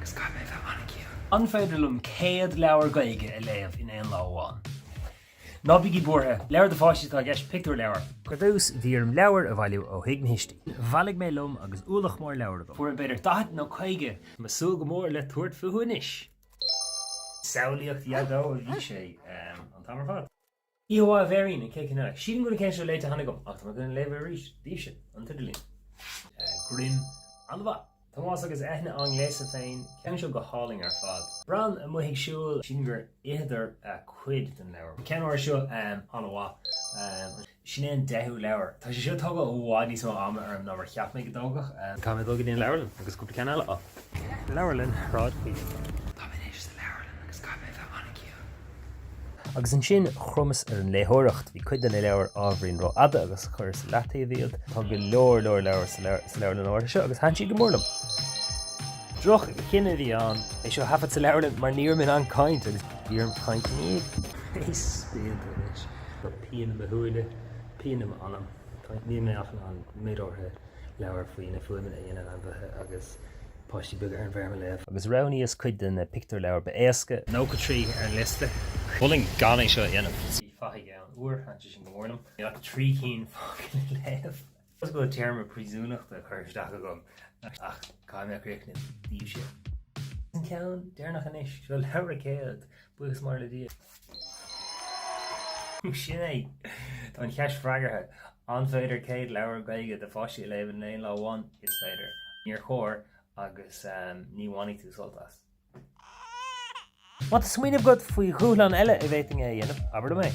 agus ga mé bheith aniciú. Anfeidirlum céad leabhar gaige a léamh in Aon Lá Amháin. Ná bigí bortha, leabhar de fáiste a gceist picú leabhar. Go dús bhíarm leabhar a bhailiú ó thuig na histí. Bhalig mé lom agus úlach mór leabhar go. Fuair an beidir dath nó chuige, masú go mór le tuairt fuhuinis. Saolaíocht iadó a bhí sé an tamar fad. Íomhá a bhéirín in cécinna. Sílim gona céint leite hanig gom, ach tá gona léibh ríis, díobh sin, an tudalín. Grim an bha. Tomás agus ethna angléasa féin, ceann seo go háling ar fad. Bran a muigh siúil sin gur idir cuid den leabhar. Ceanhar seo an bhá, sin éon 10 leabhar. Tá sé seo tugadh ó bhád níos mó ama ar an nómar cheap mé go dógach. Tá mé dógad íon leabharlinn agus cúpla ceann eile á. Leabharlinn rád chuí. Tá mé éis de leabharlinn agus ga mé bheith aniciú. Agus an sin chrumas ar an léthireacht bhí cuid den leabhar ábhríonn ró ada agus chuir sa leataí a bhíod. Tá go leor leabhar sa leabhar na áirtha seo agus haintí go mórlam. Droch cinenne bhí an é seo hafad sa leabharlinn mar níor min an caint agus bhíorm caint níag. Is spéad is go píanam a thuaile, píanam anam. Ní mé an méadórtha leabhar faoin na fuaimena dhéanaan an bheithe agus páistí beag ar an bhearma léamh. Agus raní is cuid den pictar leabhar ba éasca nó go trí ar an liste. Bhuling gan é seo dhéanam. Í faigh an uair hainte sin go mórlam. Ag trí cín fágin léamh. Os go tearma prísúnach de chuir isteach gom. Ach, caiimeh réicnin díobh sé. An ceann déarnach an isis, seo leabhar céad buchas mar le díobh. Sin é, tá an cheist freigarthe. An féidir céad leabhar gaige de fáistí léamh in Aon Lá Amháin is féidir. Níor chóir agus ní bhainigh tú soltas. Wat is smuoineh god faoi dhúlan eile a bhéiting é dhéanamh, aber do mé.